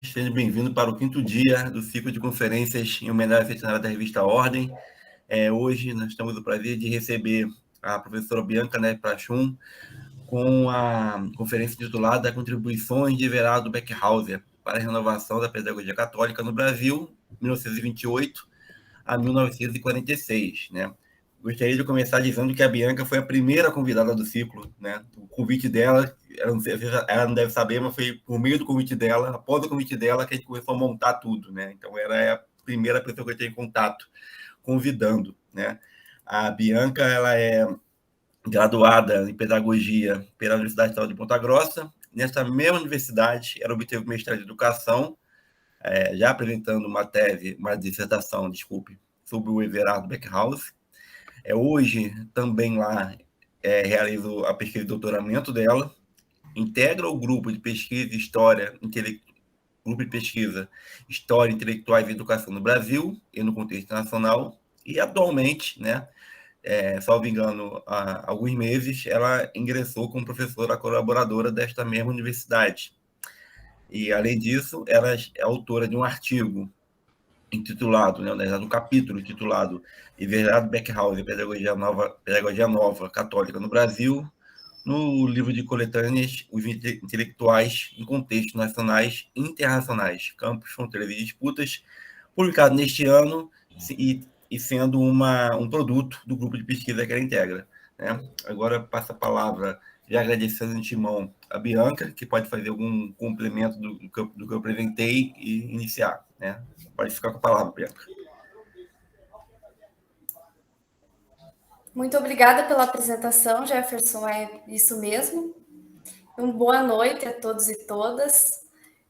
Seja bem-vindo para o quinto dia do ciclo de conferências em homenagem ao centenário da revista Ordem. Hoje nós temos o prazer de receber a professora Bianca Neves Prachum com a conferência titulada Contribuições de Everardo Beckhauser para a Renovação da Pedagogia Católica no Brasil, 1928 a 1946, né? Gostaria de começar dizendo que a Bianca foi a primeira convidada do ciclo, né? O convite dela, ela não deve saber, mas foi por meio do convite dela, após o convite dela, que a gente começou a montar tudo, né? Então, ela é a primeira pessoa que eu tenho contato convidando, né? A Bianca, ela é graduada em Pedagogia pela Universidade Estadual de Ponta Grossa. Nessa mesma universidade, ela obteve mestrado em Educação, já apresentando uma dissertação, desculpe, sobre o Everardo Beckhaus. Hoje, também lá, realizo a pesquisa de doutoramento dela, integra o grupo de pesquisa grupo de pesquisa História, Intelectuais e Educação no Brasil e no contexto nacional, e atualmente, né, salvo engano, há alguns meses, ela ingressou como professora colaboradora desta mesma universidade. E, além disso, ela é autora de um artigo intitulado, né, um capítulo intitulado Everardo Beckhauser, Pedagogia Nova Católica no Brasil, no livro de coletâneas Os Intelectuais em Contextos Nacionais e Internacionais, Campos, Fronteiras e Disputas, publicado neste ano e sendo um produto do grupo de pesquisa que ela integra, né? Agora passo a palavra, já agradecendo de antemão a Bianca, que pode fazer algum complemento do que eu apresentei e iniciar, né? Pode ficar com a palavra, Bianca. Muito obrigada pela apresentação, Jefferson, é isso mesmo. Boa noite a todos e todas.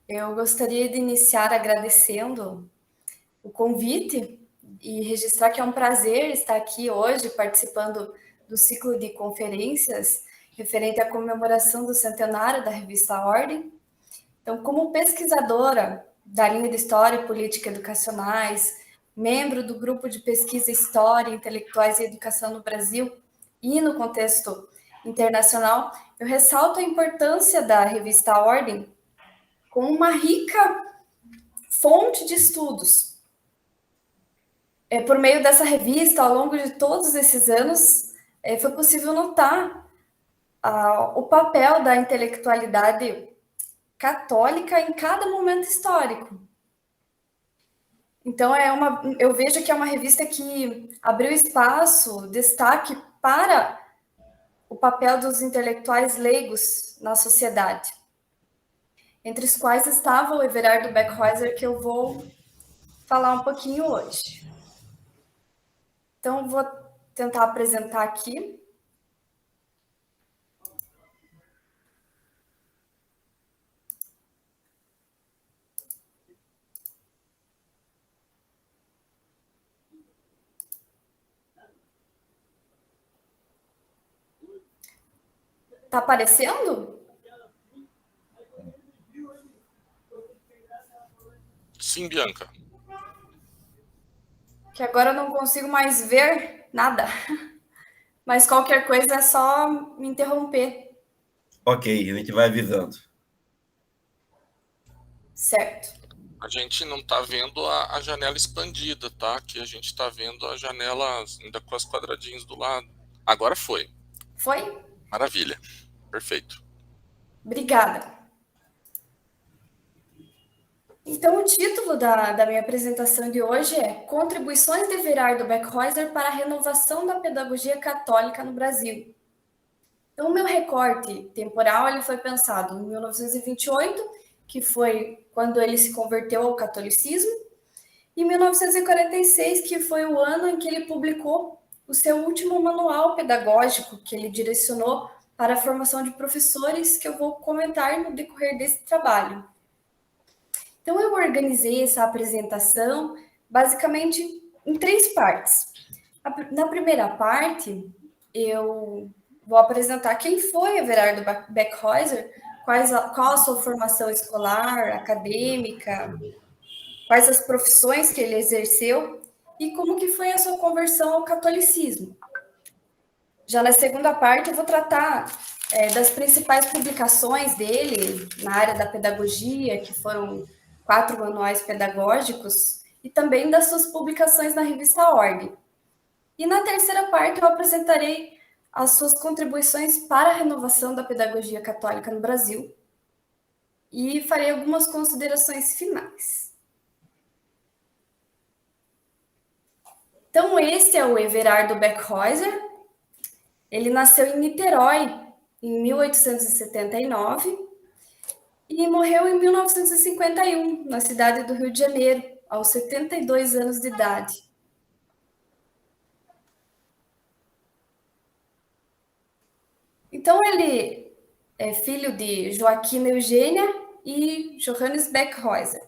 Eu gostaria de iniciar agradecendo o convite e registrar que é um prazer estar aqui hoje participando do ciclo de conferências referente à comemoração do centenário da revista Ordem. Então, como pesquisadora da linha de História, Política Educacionais, membro do grupo de pesquisa História, Intelectuais e Educação no Brasil e no contexto internacional, eu ressalto a importância da revista Ordem como uma rica fonte de estudos. Por meio dessa revista, ao longo de todos esses anos, foi possível notar o papel da intelectualidade católica em cada momento histórico. Então, eu vejo que é uma revista que abriu espaço, destaque para o papel dos intelectuais leigos na sociedade, entre os quais estava o Everardo Beckhauser, que eu vou falar um pouquinho hoje. Então, vou tentar apresentar aqui. Tá aparecendo? Sim, Bianca. Que agora eu não consigo mais ver nada. Mas qualquer coisa é só me interromper. Ok, a gente vai avisando. Certo. A gente não está vendo a janela expandida, tá? Aqui a gente está vendo a janela ainda com as quadradinhos do lado. Agora foi. Foi? Maravilha. Perfeito. Obrigada. Então, o título da minha apresentação de hoje é Contribuições de Everardo Beckhauser para a Renovação da Pedagogia Católica no Brasil. Então, o meu recorte temporal ele foi pensado em 1928, que foi quando ele se converteu ao catolicismo, e 1946, que foi o ano em que ele publicou o seu último manual pedagógico, que ele direcionou para a formação de professores, que eu vou comentar no decorrer desse trabalho. Então, eu organizei essa apresentação basicamente em 3 partes. Na primeira parte, eu vou apresentar quem foi Everardo Beckhauser, qual a sua formação escolar, acadêmica, quais as profissões que ele exerceu e como que foi a sua conversão ao catolicismo. Já na segunda parte, eu vou tratar das principais publicações dele na área da pedagogia, que foram 4 manuais pedagógicos e também das suas publicações na revista Ordem. E na terceira parte eu apresentarei as suas contribuições para a renovação da pedagogia católica no Brasil e farei algumas considerações finais. Então, esse é o Everardo Beckhuyser. Ele nasceu em Niterói em 1879 e morreu em 1951, na cidade do Rio de Janeiro, aos 72 anos de idade. Então, ele é filho de Joaquina Eugênia e Johannes Beckhuyser.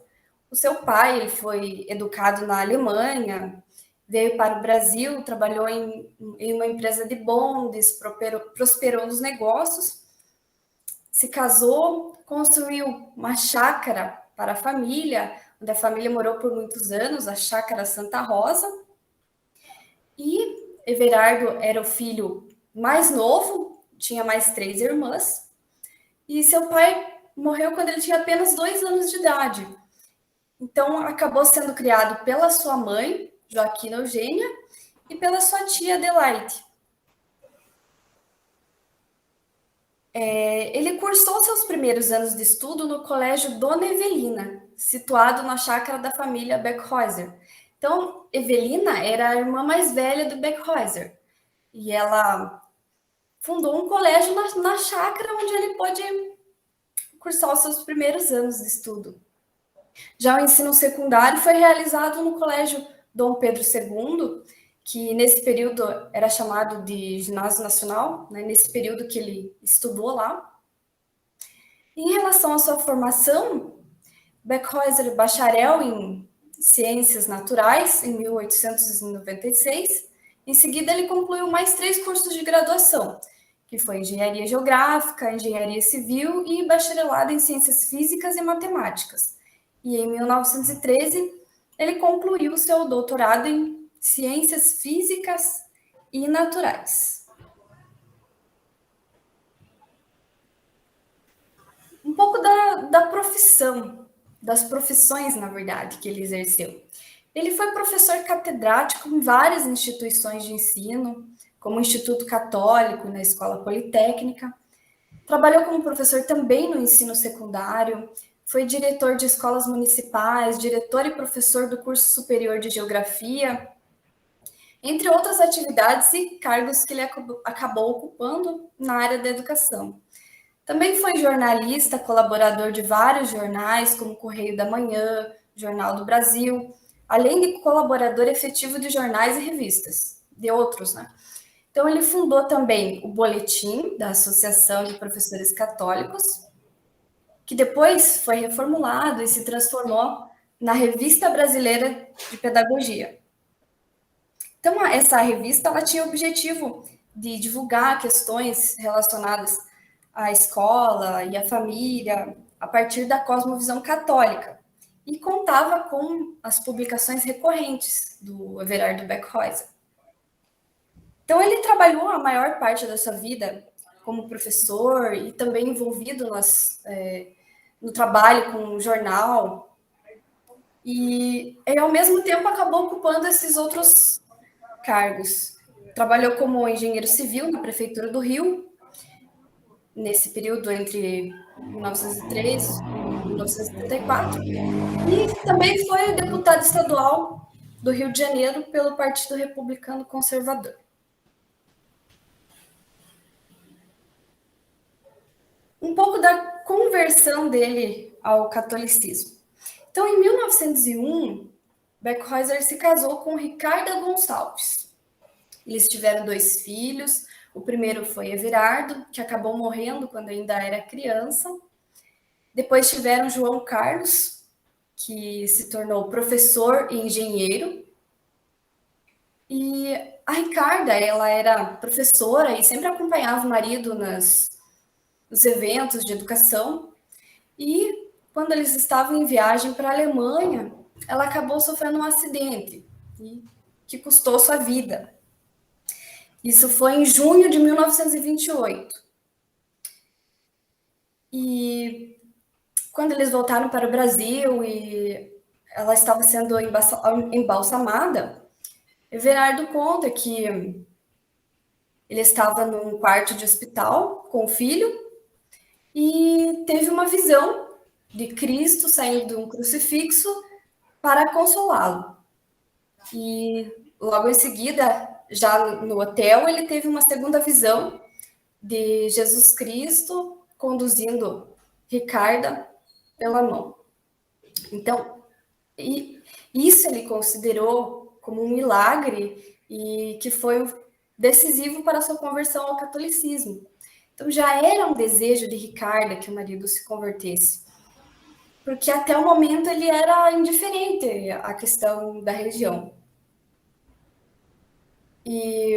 O seu pai ele foi educado na Alemanha, veio para o Brasil, trabalhou em uma empresa de bondes, prosperou nos negócios, se casou, construiu uma chácara para a família, onde a família morou por muitos anos, a Chácara Santa Rosa. E Everardo era o filho mais novo, tinha mais 3 irmãs, e seu pai morreu quando ele tinha apenas 2 anos de idade. Então, acabou sendo criado pela sua mãe, Joaquina Eugênia, e pela sua tia Adelaide. Ele cursou seus primeiros anos de estudo no Colégio Dona Evelina, situado na chácara da família Beckhuyser. Então, Evelina era a irmã mais velha do Beckhuyser, e ela fundou um colégio na chácara onde ele pôde cursar os seus primeiros anos de estudo. Já o ensino secundário foi realizado no Colégio Dom Pedro II, que nesse período era chamado de Ginásio Nacional, né, nesse período que ele estudou lá. Em relação à sua formação, Beckhuyser, bacharel em Ciências Naturais, em 1896. Em seguida, ele concluiu mais 3 cursos de graduação, que foi Engenharia Geográfica, Engenharia Civil e Bacharelado em Ciências Físicas e Matemáticas. E em 1913, ele concluiu seu doutorado em Ciências Físicas e Naturais. Um pouco da profissão, das profissões, na verdade, que ele exerceu. Ele foi professor catedrático em várias instituições de ensino, como o Instituto Católico, na Escola Politécnica. Trabalhou como professor também no ensino secundário, foi diretor de escolas municipais, diretor e professor do curso superior de Geografia, entre outras atividades e cargos que ele acabou ocupando na área da educação. Também foi jornalista, colaborador de vários jornais, como Correio da Manhã, Jornal do Brasil, além de colaborador efetivo de jornais e revistas, de outros, né? Então, ele fundou também o Boletim da Associação de Professores Católicos, que depois foi reformulado e se transformou na Revista Brasileira de Pedagogia. Então, essa revista ela tinha o objetivo de divulgar questões relacionadas à escola e à família a partir da cosmovisão católica e contava com as publicações recorrentes do Everardo Beckhuyser. Então, ele trabalhou a maior parte da sua vida como professor e também envolvido no trabalho com o jornal e, ao mesmo tempo, acabou ocupando esses outros cargos. Trabalhou como engenheiro civil na Prefeitura do Rio, nesse período entre 1903 e 1974, e também foi deputado estadual do Rio de Janeiro pelo Partido Republicano Conservador. Um pouco da conversão dele ao catolicismo. Então, em 1901, Beckhuyser se casou com Ricarda Gonçalves. Eles tiveram 2 filhos. O primeiro foi Everardo, que acabou morrendo quando ainda era criança. Depois tiveram João Carlos, que se tornou professor e engenheiro. E a Ricarda, ela era professora e sempre acompanhava o marido nos eventos de educação. E quando eles estavam em viagem para a Alemanha, ela acabou sofrendo um acidente que custou sua vida. Isso foi em junho de 1928. E quando eles voltaram para o Brasil e ela estava sendo embalsamada, Everardo conta que ele estava num quarto de hospital com o filho e teve uma visão de Cristo saindo de um crucifixo para consolá-lo. E logo em seguida, já no hotel, ele teve uma segunda visão de Jesus Cristo conduzindo Ricarda pela mão. Então, isso ele considerou como um milagre e que foi decisivo para a sua conversão ao catolicismo. Então, já era um desejo de Ricarda que o marido se convertesse, porque até o momento ele era indiferente à questão da religião. E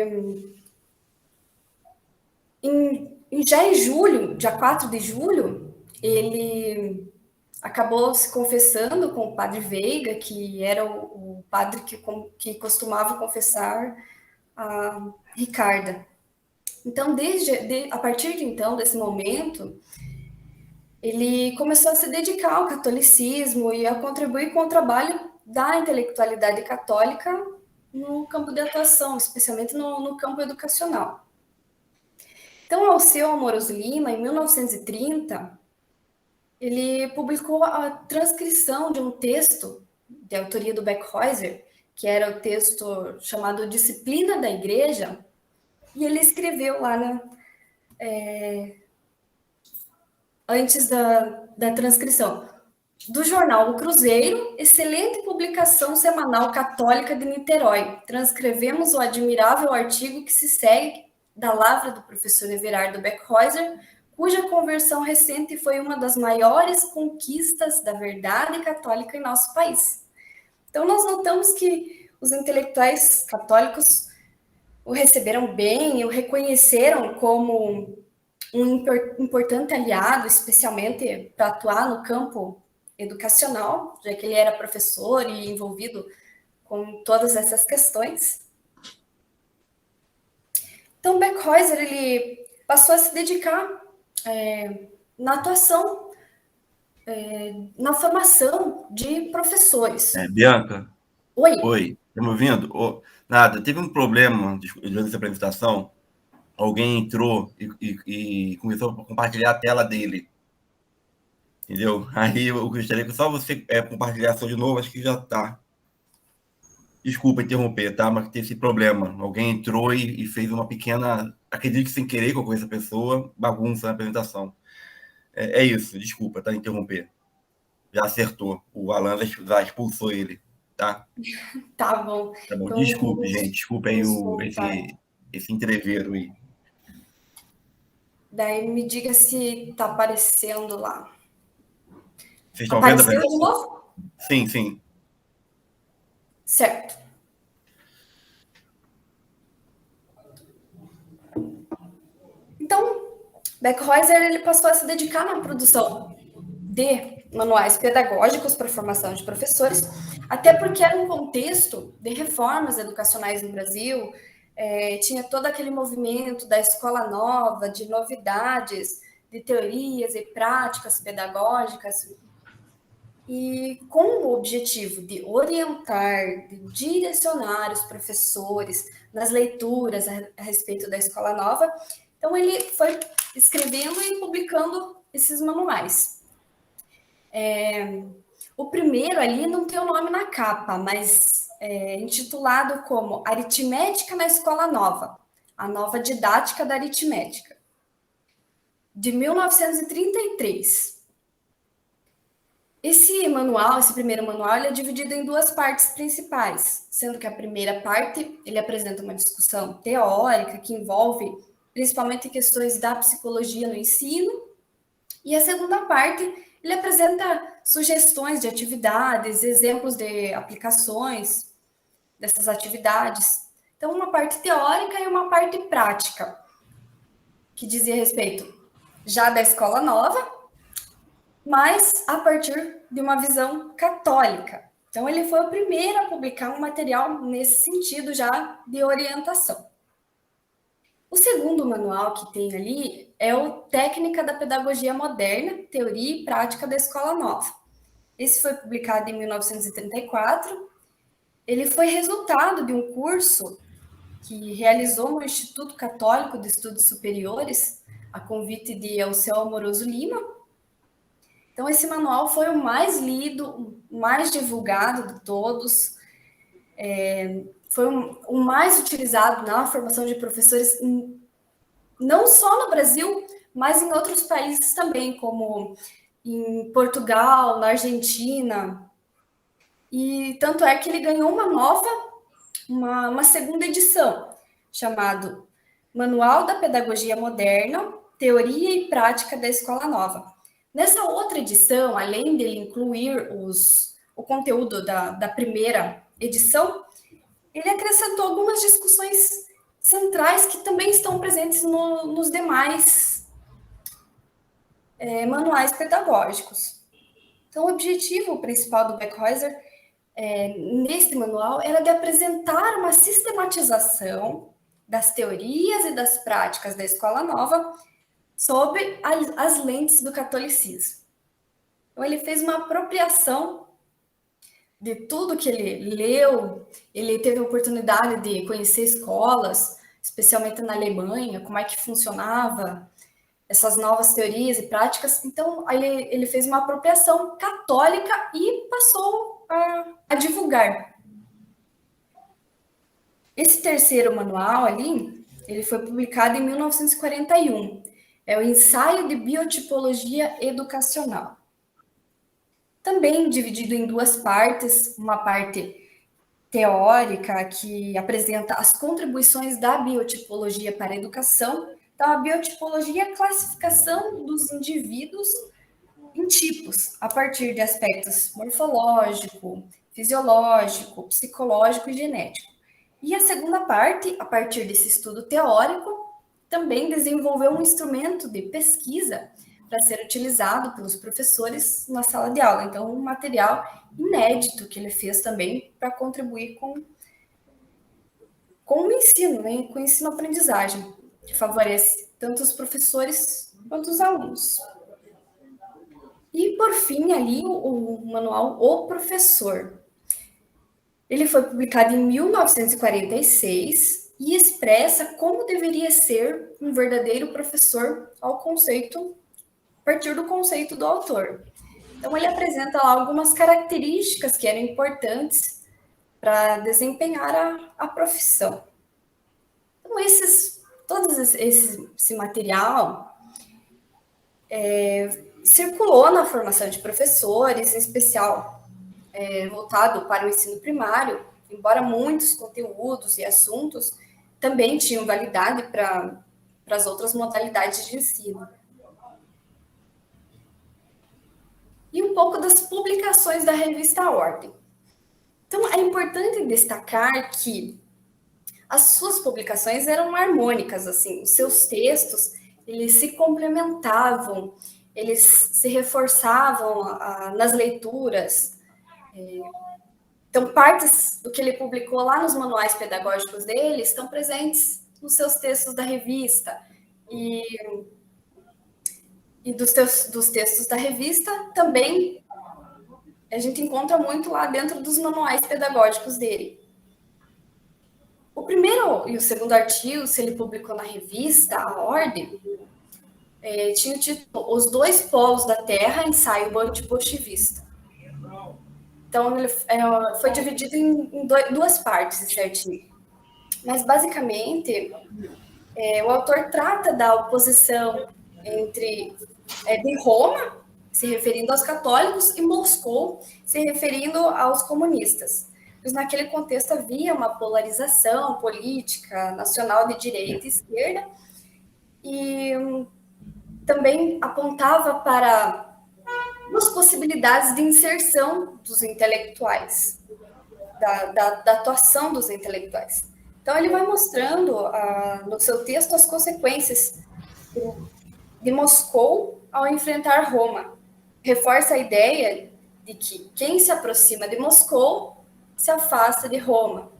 já em julho, dia 4 de julho, ele acabou se confessando com o padre Veiga, que era o padre que costumava confessar a Ricarda. Então, a partir de então, desse momento, ele começou a se dedicar ao catolicismo e a contribuir com o trabalho da intelectualidade católica no campo de atuação, especialmente no campo educacional. Então, Alceu Amoroso Lima, em 1930, ele publicou a transcrição de um texto de autoria do Beckhuyser, que era o texto chamado Disciplina da Igreja, e ele escreveu lá antes da transcrição: do jornal O Cruzeiro, excelente publicação semanal católica de Niterói. Transcrevemos o admirável artigo que se segue da lavra do professor Everardo Beckhuyser, cuja conversão recente foi uma das maiores conquistas da verdade católica em nosso país. Então, nós notamos que os intelectuais católicos o receberam bem e o reconheceram como um importante aliado, especialmente para atuar no campo educacional, já que ele era professor e envolvido com todas essas questões. Então, Beckhuyser, ele passou a se dedicar na atuação, na formação de professores. Bianca? Oi. Oi, tá me ouvindo? Nada, teve um problema durante essa apresentação. Alguém entrou e começou a compartilhar a tela dele. Entendeu? Aí eu gostaria que só você compartilhar de novo, acho que já está. Desculpa interromper, tá? Mas tem esse problema. Alguém entrou e fez uma pequena, acredito que sem querer, com essa pessoa, bagunça na apresentação. É isso, desculpa, tá? Interromper. Já acertou. O Alan já expulsou ele, tá? Tá bom. Tá bom. Então, desculpe, gente. Desculpe aí esse entreveiro aí. Daí me diga se tá aparecendo lá. Vocês estão vendo a Apareceu de novo? Sim, sim. Certo. Então, Beckhuyser ele passou a se dedicar na produção de manuais pedagógicos para a formação de professores, até porque era um contexto de reformas educacionais no Brasil, tinha todo aquele movimento da escola nova, de novidades, de teorias e práticas pedagógicas, e com o objetivo de orientar, de direcionar os professores nas leituras a respeito da escola nova. Então, ele foi escrevendo e publicando esses manuais. O primeiro ali não tem o nome na capa, mas é intitulado como Aritmética na Escola Nova, a nova didática da aritmética, de 1933. Esse primeiro manual, ele é dividido em duas partes principais, sendo que a primeira parte, ele apresenta uma discussão teórica que envolve principalmente questões da psicologia no ensino, e a segunda parte, ele apresenta sugestões de atividades, exemplos de aplicações dessas atividades. Então, uma parte teórica e uma parte prática, que dizia respeito já da escola nova, mas a partir de uma visão católica. Então, ele foi o primeiro a publicar um material nesse sentido já de orientação. O segundo manual que tem ali é o Técnica da Pedagogia Moderna, Teoria e Prática da Escola Nova. Esse foi publicado em 1934. Ele foi resultado de um curso que realizou no Instituto Católico de Estudos Superiores, a convite de Alceu Amoroso Lima. Então, esse manual foi o mais lido, o mais divulgado de todos, foi o mais utilizado na formação de professores, não só no Brasil, mas em outros países também, como em Portugal, na Argentina. E tanto é que ele ganhou uma segunda edição, chamado Manual da Pedagogia Moderna, Teoria e Prática da Escola Nova. Nessa outra edição, além dele incluir o conteúdo da primeira edição, ele acrescentou algumas discussões centrais que também estão presentes nos demais manuais pedagógicos. Então, o objetivo principal do Beckhäuser neste manual era de apresentar uma sistematização das teorias e das práticas da Escola Nova sob as lentes do catolicismo. Então, ele fez uma apropriação de tudo que ele leu, ele teve a oportunidade de conhecer escolas, especialmente na Alemanha, como é que funcionava essas novas teorias e práticas. Então, ele fez uma apropriação católica e passou a divulgar. Esse terceiro manual ali, ele foi publicado em 1941. É o Ensaio de Biotipologia Educacional. Também dividido em duas partes, uma parte teórica, que apresenta as contribuições da biotipologia para a educação. Então, a biotipologia é a classificação dos indivíduos em tipos, a partir de aspectos morfológico, fisiológico, psicológico e genético. E a segunda parte, a partir desse estudo teórico, também desenvolveu um instrumento de pesquisa para ser utilizado pelos professores na sala de aula. Então, um material inédito que ele fez também para contribuir com o ensino, né? Com o ensino-aprendizagem, que favorece tanto os professores quanto os alunos. E, por fim, ali, o manual O Professor. Ele foi publicado em 1946 e expressa como deveria ser um verdadeiro professor a partir do conceito do autor. Então, ele apresenta lá algumas características que eram importantes para desempenhar a profissão. Então, todo esse material circulou na formação de professores, em especial voltado para o ensino primário, embora muitos conteúdos e assuntos também tinham validade para as outras modalidades de ensino. E um pouco das publicações da revista Ordem. Então, é importante destacar que as suas publicações eram harmônicas, assim, os seus textos, eles se complementavam, eles se reforçavam nas leituras. Então, partes do que ele publicou lá nos manuais pedagógicos dele estão presentes nos seus textos da revista. E dos textos da revista também a gente encontra muito lá dentro dos manuais pedagógicos dele. O primeiro e o segundo artigo, se ele publicou na revista A Ordem, tinha o título Os Dois Polos da Terra, ensaio antibolchevista. Então, ele foi dividido em duas partes, esse artigo. Mas, basicamente, o autor trata da oposição de Roma, se referindo aos católicos, e Moscou, se referindo aos comunistas. Pois naquele contexto havia uma polarização política nacional de direita e esquerda, e também apontava para as possibilidades de inserção dos intelectuais, da atuação dos intelectuais. Então, ele vai mostrando no seu texto as consequências de Moscou ao enfrentar Roma. Reforça a ideia de que quem se aproxima de Moscou se afasta de Roma.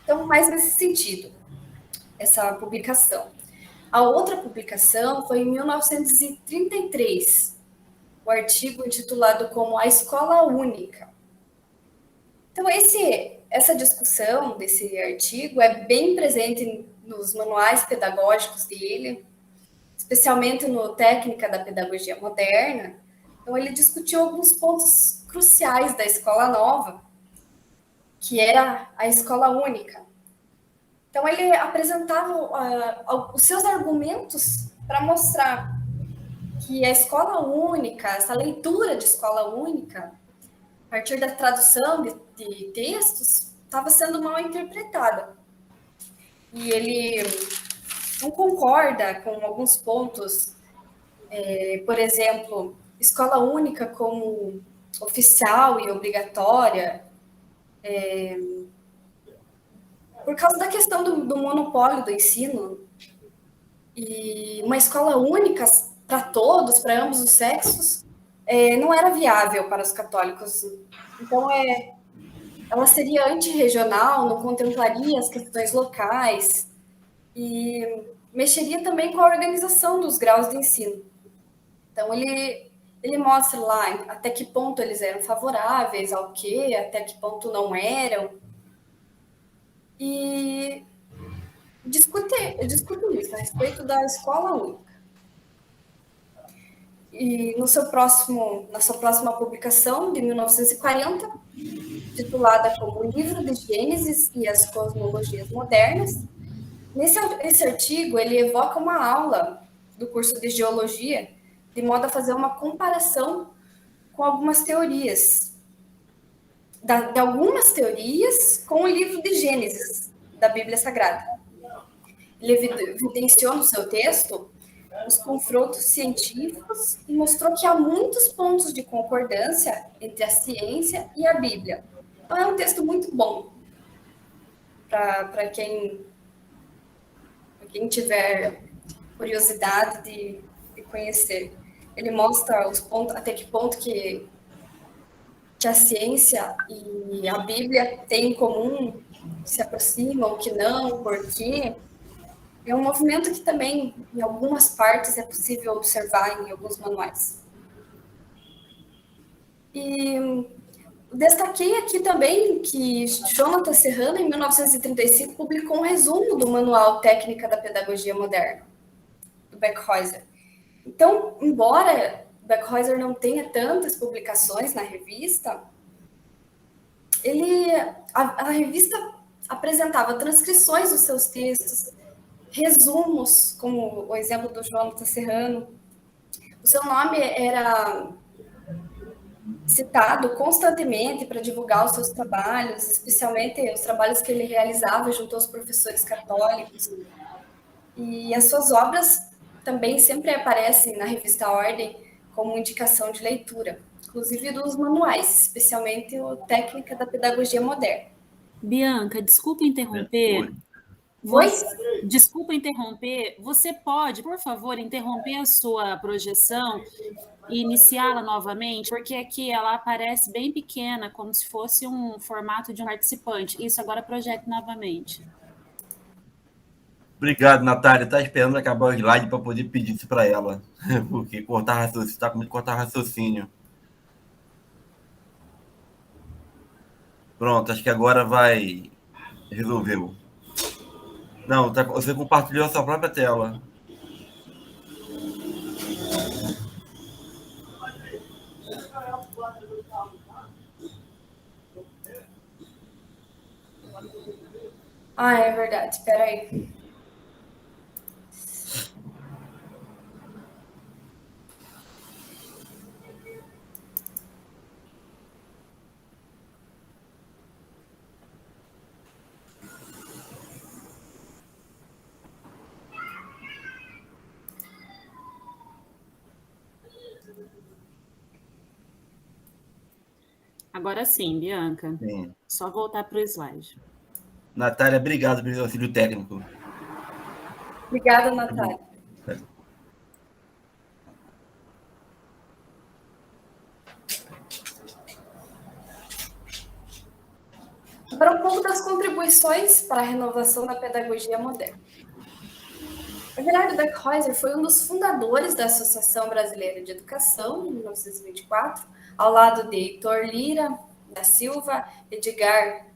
Então, mais nesse sentido. essa publicação. A outra publicação foi em 1933, o artigo intitulado como A Escola Única. Então, essa discussão desse artigo é bem presente nos manuais pedagógicos dele, especialmente no Técnica da Pedagogia Moderna. Então, ele discutiu alguns pontos cruciais da escola nova, que era a escola única. Então, ele apresentava os seus argumentos para mostrar que a escola única, essa leitura de escola única, a partir da tradução de textos, estava sendo mal interpretada. E ele não concorda com alguns pontos, por exemplo, escola única como oficial e obrigatória, por causa da questão do monopólio do ensino, e uma escola única para todos, para ambos os sexos, não era viável para os católicos. Então, ela seria antirregional, não contemplaria as questões locais e mexeria também com a organização dos graus de ensino. Então, ele mostra lá até que ponto eles eram favoráveis ao quê, até que ponto não eram. E discute isso a respeito da escola única. E na sua próxima publicação, de 1940, titulada como O Livro de Gênesis e as Cosmologias Modernas, nesse artigo ele evoca uma aula do curso de Geologia, de modo a fazer uma comparação com algumas teorias, de algumas teorias com o livro de Gênesis, da Bíblia Sagrada. Ele evidenciou no seu texto os confrontos científicos e mostrou que há muitos pontos de concordância entre a ciência e a Bíblia. Então, é um texto muito bom para quem tiver curiosidade de conhecer. Ele mostra os pontos, até que ponto que a ciência e a Bíblia têm em comum, se aproximam, que não, por quê. É um movimento que também, em algumas partes, é possível observar em alguns manuais. E destaquei aqui também que Jonathan Serrano, em 1935, publicou um resumo do Manual Técnica da Pedagogia Moderna, do Beckhuyser. Então, embora Beckhuyser não tenha tantas publicações na revista, a revista apresentava transcrições dos seus textos, resumos, como o exemplo do Jonathan Serrano. O seu nome era citado constantemente para divulgar os seus trabalhos, especialmente os trabalhos que ele realizava junto aos professores católicos. E as suas obras também sempre aparecem na revista Ordem como indicação de leitura, inclusive dos manuais, especialmente o Técnica da Pedagogia Moderna. Bianca, desculpa interromper. Desculpa interromper. Você pode, por favor, interromper a sua projeção e iniciá-la novamente? Porque aqui ela aparece bem pequena, como se fosse um formato de um participante. Isso, agora projete novamente. Obrigado, Natália. Está esperando acabar o slide para poder pedir isso para ela. Porque está comigo cortar raciocínio. Pronto, acho que agora vai. Resolveu. Não, você compartilhou a sua própria tela. Ah, é verdade. Espera aí. Agora sim, Bianca. Sim. Só voltar para o slide. Natália, obrigado pelo auxílio técnico. Obrigada, Natália. Agora um pouco das contribuições para a renovação da pedagogia moderna. Everardo Beckhuyser foi um dos fundadores da Associação Brasileira de Educação, em 1924, ao lado de Heitor Lira da Silva, Edgar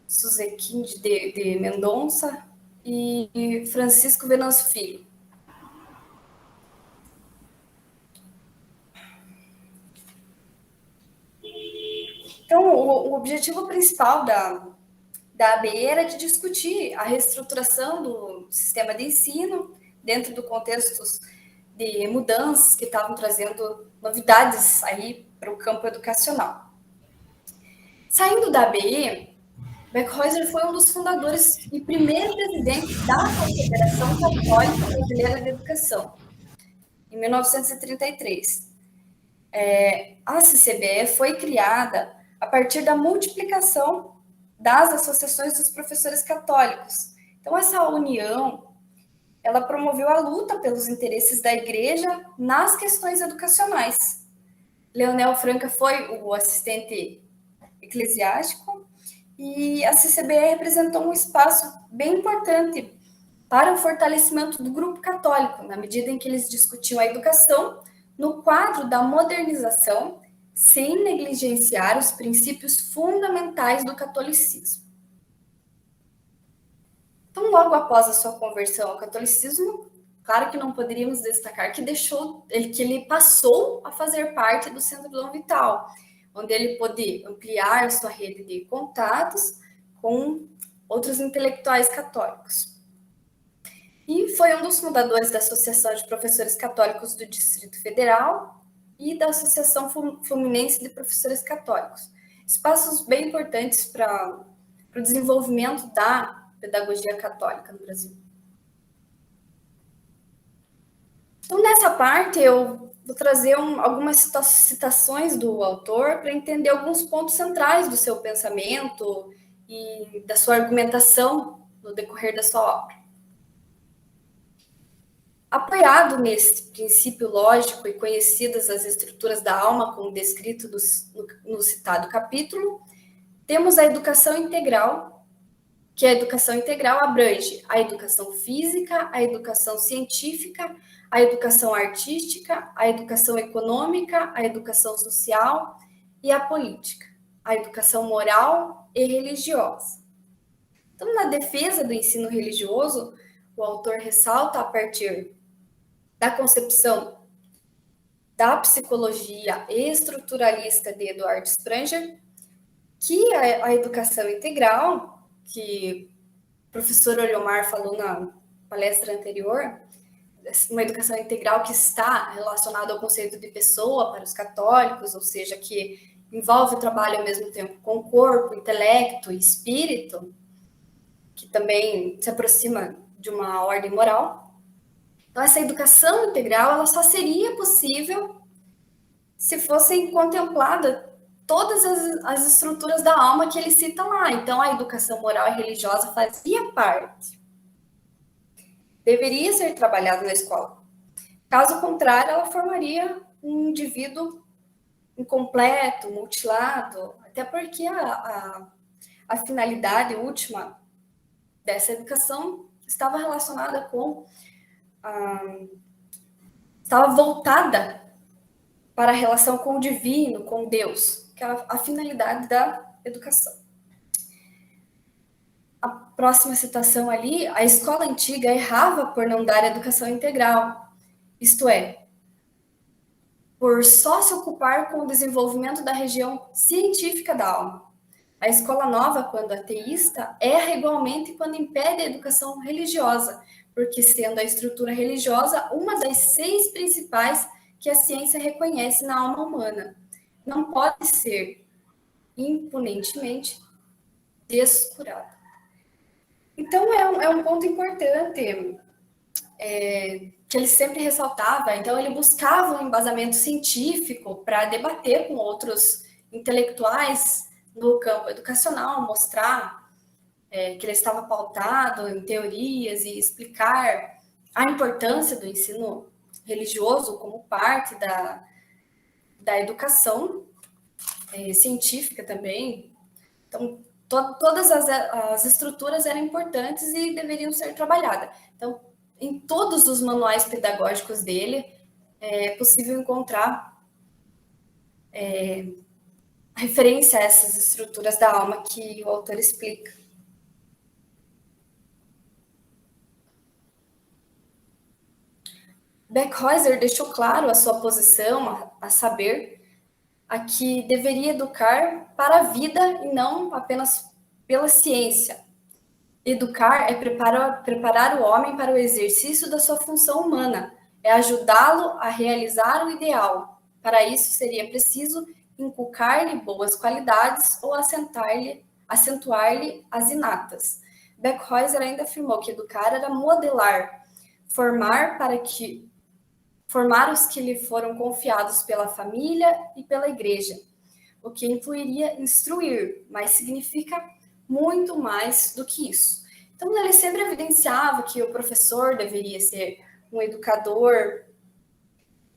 Suzequim de Mendonça e Francisco Venâncio Filho. Então, o objetivo principal da ABE era de discutir a reestruturação do sistema de ensino dentro do contexto de mudanças que estavam trazendo novidades aí para o campo educacional. Saindo da ABE, Beckhuyser foi um dos fundadores e primeiro presidente da Confederação Católica Brasileira de Educação, em 1933. A CCBE foi criada a partir da multiplicação das associações dos professores católicos. Então, essa união, ela promoveu a luta pelos interesses da Igreja nas questões educacionais. Leonel Franca foi o assistente eclesiástico e a CCBE representou um espaço bem importante para o fortalecimento do grupo católico, na medida em que eles discutiam a educação no quadro da modernização, sem negligenciar os princípios fundamentais do catolicismo. Então, logo após a sua conversão ao catolicismo, claro que não poderíamos destacar que ele passou a fazer parte do Centro Dom Vital, onde ele pôde ampliar sua rede de contatos com outros intelectuais católicos. E foi um dos fundadores da Associação de Professores Católicos do Distrito Federal e da Associação Fluminense de Professores Católicos. Espaços bem importantes para o desenvolvimento da pedagogia católica no Brasil. Então, nessa parte, eu vou trazer algumas citações do autor para entender alguns pontos centrais do seu pensamento e da sua argumentação no decorrer da sua obra. Apoiado nesse princípio lógico e conhecidas as estruturas da alma, como descrito no citado capítulo, temos a educação integral, que a educação integral abrange a educação física, a educação científica, a educação artística, a educação econômica, a educação social e a política, a educação moral e religiosa. Então, na defesa do ensino religioso, o autor ressalta, a partir da concepção da psicologia estruturalista de Eduardo Spranger, que a educação integral, que o professor Oriomar falou na palestra anterior, uma educação integral que está relacionada ao conceito de pessoa para os católicos, ou seja, que envolve o trabalho ao mesmo tempo com corpo, intelecto e espírito, que também se aproxima de uma ordem moral. Então, essa educação integral, ela só seria possível se fossem contempladas todas as estruturas da alma que ele cita lá. Então, a educação moral e religiosa fazia parte. Deveria ser trabalhada na escola. Caso contrário, ela formaria um indivíduo incompleto, mutilado, até porque a finalidade última dessa educação estava relacionada com... estava voltada para a relação com o divino, com Deus, que é a finalidade da educação. A próxima citação ali, a escola antiga errava por não dar educação integral, isto é, por só se ocupar com o desenvolvimento da região científica da alma. A escola nova, quando ateísta, erra igualmente quando impede a educação religiosa, porque sendo a estrutura religiosa uma das 6 principais que a ciência reconhece na alma humana, não pode ser impunemente descurada. Então, é um ponto importante que ele sempre ressaltava. Então, ele buscava um embasamento científico para debater com outros intelectuais no campo educacional, mostrar que ele estava pautado em teorias e explicar a importância do ensino religioso como parte da educação científica também. Então, todas as estruturas eram importantes e deveriam ser trabalhadas. Então, em todos os manuais pedagógicos dele é possível encontrar referência a essas estruturas da alma que o autor explica. Beckhuyser deixou claro a sua posição, a saber, a que deveria educar para a vida e não apenas pela ciência. Educar é preparar o homem para o exercício da sua função humana, é ajudá-lo a realizar o ideal. Para isso, seria preciso inculcar-lhe boas qualidades ou acentuar-lhe as inatas. Beckhuyser ainda afirmou que educar era modelar, formar os que lhe foram confiados pela família e pela igreja, o que incluiria instruir, mas significa muito mais do que isso. Então, ele sempre evidenciava que o professor deveria ser um educador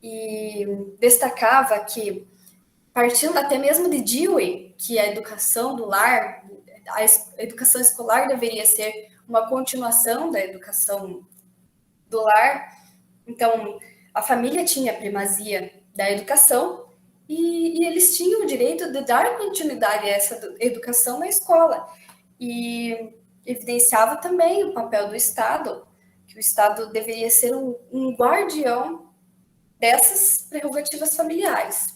e destacava que, partindo até mesmo de Dewey, que a educação do lar, a educação escolar deveria ser uma continuação da educação do lar. Então, a família tinha a primazia da educação e eles tinham o direito de dar continuidade a essa educação na escola. E evidenciava também o papel do Estado, que o Estado deveria ser um guardião dessas prerrogativas familiares.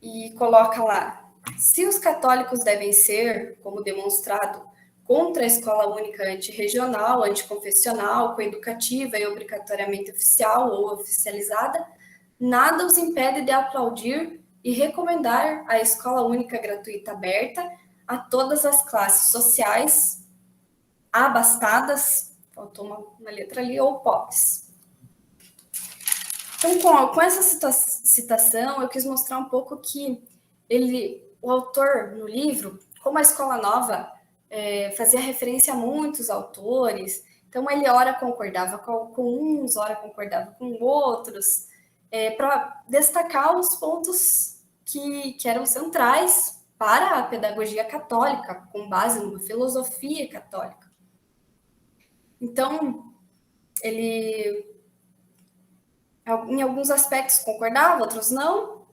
E coloca lá, se os católicos devem ser, como demonstrado, contra a escola única antirregional, anticonfessional, coeducativa e obrigatoriamente oficial ou oficializada, nada os impede de aplaudir e recomendar a escola única gratuita aberta a todas as classes sociais, abastadas, faltou uma letra ali, ou pobres. Então, com essa citação, eu quis mostrar um pouco que o autor, no livro, como a Escola Nova fazia referência a muitos autores, então ele ora concordava com uns, ora concordava com outros, para destacar os pontos que eram centrais para a pedagogia católica, com base numa filosofia católica. Então, ele, em alguns aspectos, concordava, outros não,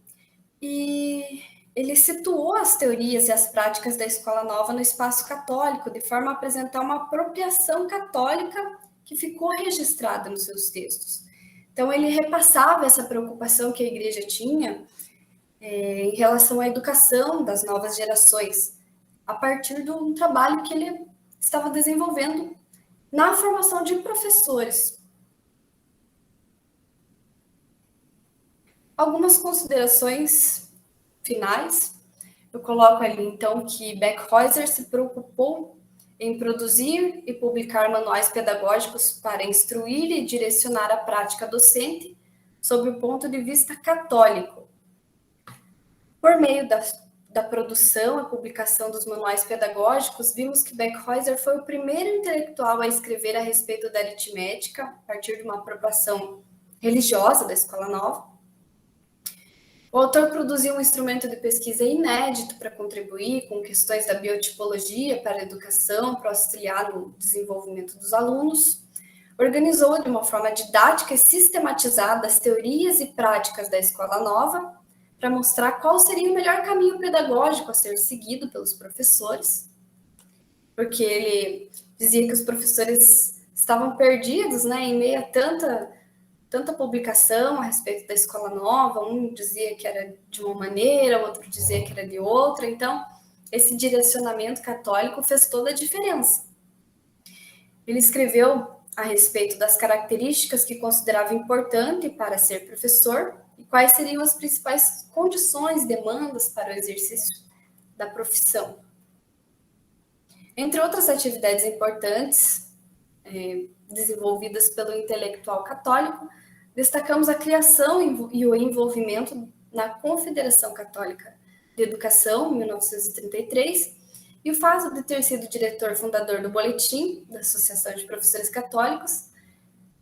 e ele situou as teorias e as práticas da Escola Nova no espaço católico, de forma a apresentar uma apropriação católica que ficou registrada nos seus textos. Então, ele repassava essa preocupação que a igreja tinha em relação à educação das novas gerações, a partir de um trabalho que ele estava desenvolvendo na formação de professores. Algumas considerações finais. Eu coloco ali, então, que Beckhuyser se preocupou em produzir e publicar manuais pedagógicos para instruir e direcionar a prática docente sob o ponto de vista católico. Por meio da produção e publicação dos manuais pedagógicos, vimos que Beckhuyser foi o primeiro intelectual a escrever a respeito da aritmética, a partir de uma apropriação religiosa da Escola Nova. O autor produziu um instrumento de pesquisa inédito para contribuir com questões da biotipologia para a educação, para auxiliar no desenvolvimento dos alunos. Organizou de uma forma didática e sistematizada as teorias e práticas da Escola Nova, para mostrar qual seria o melhor caminho pedagógico a ser seguido pelos professores, porque ele dizia que os professores estavam perdidos, né, em meio a tanta publicação a respeito da Escola Nova. Um dizia que era de uma maneira, outro dizia que era de outra. Então, esse direcionamento católico fez toda a diferença. Ele escreveu a respeito das características que considerava importante para ser professor e quais seriam as principais condições, demandas para o exercício da profissão. Entre outras atividades importantes desenvolvidas pelo intelectual católico, destacamos a criação e o envolvimento na Confederação Católica de Educação, em 1933, e o fato de ter sido diretor fundador do Boletim da Associação de Professores Católicos,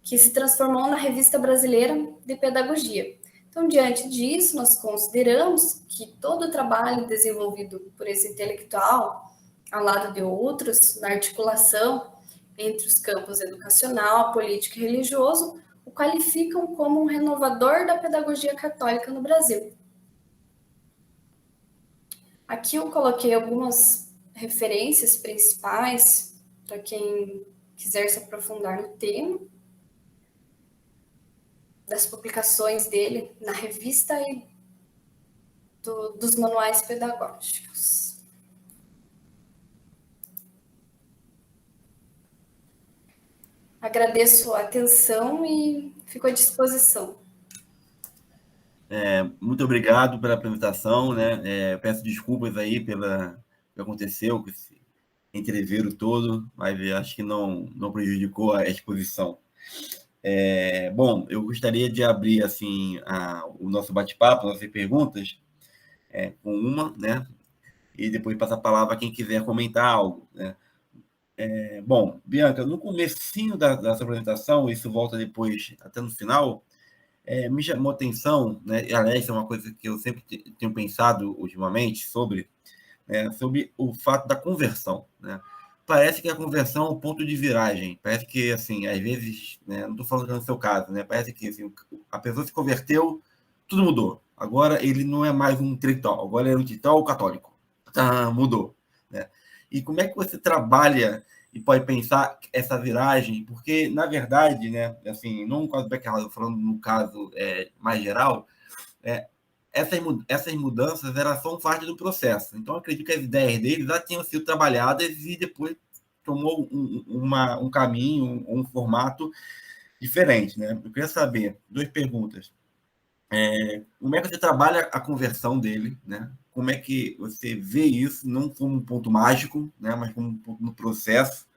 que se transformou na Revista Brasileira de Pedagogia. Então, diante disso, nós consideramos que todo o trabalho desenvolvido por esse intelectual, ao lado de outros, na articulação entre os campos educacional, político e religioso, o qualificam como um renovador da pedagogia católica no Brasil. Aqui eu coloquei algumas referências principais para quem quiser se aprofundar no tema, das publicações dele na revista e dos manuais pedagógicos. Agradeço a atenção e fico à disposição. Muito obrigado pela apresentação, né? Peço desculpas aí pelo que aconteceu, com esse entreveiro todo, mas acho que não prejudicou a exposição. Bom, eu gostaria de abrir assim o nosso bate-papo, nossas perguntas, com uma, né? E depois passar a palavra a quem quiser comentar algo, né? Bom, Bianca, no comecinho da sua apresentação, isso volta depois até no final, me chamou atenção, né? Aliás, é uma coisa que eu sempre tenho pensado ultimamente sobre o fato da conversão, né? Parece que a conversão é um ponto de viragem. Parece que, assim, às vezes, né, não estou falando que é no seu caso, né? Parece que assim, a pessoa se converteu, tudo mudou. Agora ele não é mais um intelectual, agora ele é um intelectual católico. Mudou, né? E como é que você trabalha e pode pensar essa viragem? Porque, na verdade, né, assim, não no caso do Beckhauser, falando no caso mais geral, essas mudanças elas são parte do processo. Então, eu acredito que as ideias deles já tinham sido trabalhadas e depois tomou um caminho, um formato diferente, né? Eu queria saber, duas perguntas. Como é que você trabalha a conversão dele, né? Como é que você vê isso, não como um ponto mágico, né? Mas como um ponto no processo?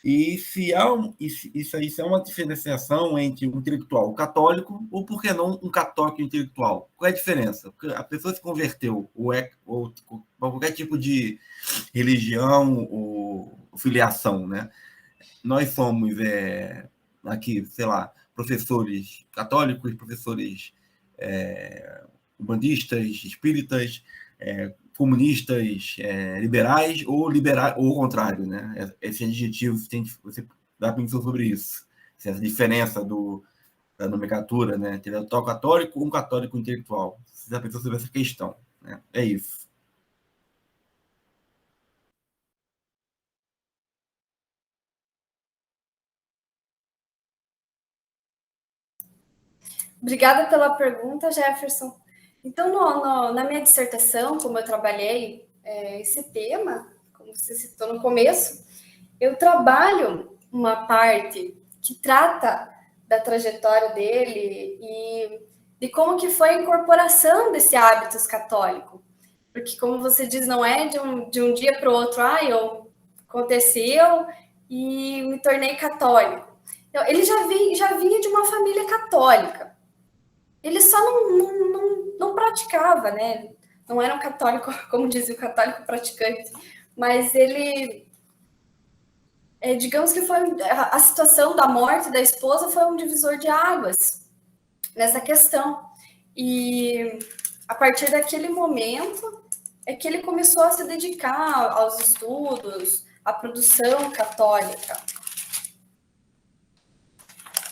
E se há isso é uma diferenciação entre um intelectual católico ou, por que não, um católico intelectual? Qual é a diferença? Porque a pessoa se converteu ou qualquer tipo de religião ou filiação, né? Nós somos aqui, sei lá, professores católicos, professores umbandistas, espíritas, comunistas, liberais ou o contrário, né? Esse adjetivo você dá pensão sobre isso, essa diferença da nomenclatura, né? Intelectual católico ou um católico intelectual. Você já pensou sobre essa questão, né? É isso. Obrigada pela pergunta, Jefferson. Então, na minha dissertação, como eu trabalhei esse tema, como você citou no começo, eu trabalho uma parte que trata da trajetória dele e de como que foi a incorporação desse hábitos católico. Porque, como você diz, não é de um dia para o outro, aconteceu e me tornei católico. Então, ele já vinha de uma família católica. Ele só não praticava, né? Não era um católico, como dizia o católico praticante, mas ele, digamos que foi a situação da morte da esposa foi um divisor de águas nessa questão. E a partir daquele momento é que ele começou a se dedicar aos estudos, à produção católica.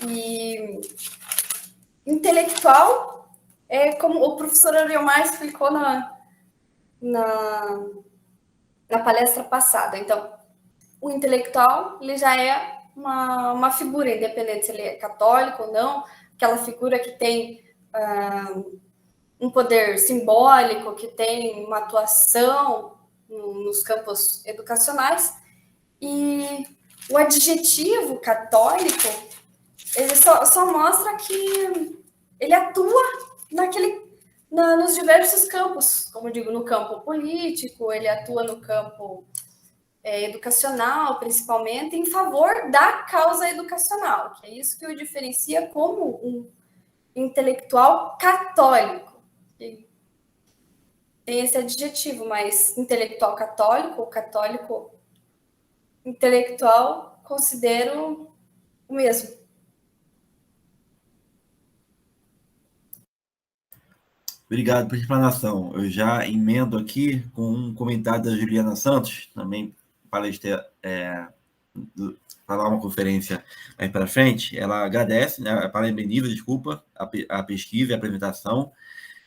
E intelectual, como o professor Ariomar explicou na palestra passada. Então, o intelectual ele já é uma figura, independente se ele é católico ou não, aquela figura que tem um poder simbólico, que tem uma atuação nos campos educacionais. E o adjetivo católico, ele só mostra que ele atua nos diversos campos, como eu digo, no campo político, ele atua no campo educacional, principalmente, em favor da causa educacional, que é isso que o diferencia como um intelectual católico. Tem esse adjetivo, mas intelectual católico ou católico intelectual, considero o mesmo. Obrigado pela explanação. Eu já emendo aqui com um comentário da Juliana Santos, também palestra falar uma conferência mais para frente, ela agradece, né, parabeniza, desculpa, a pesquisa e a apresentação,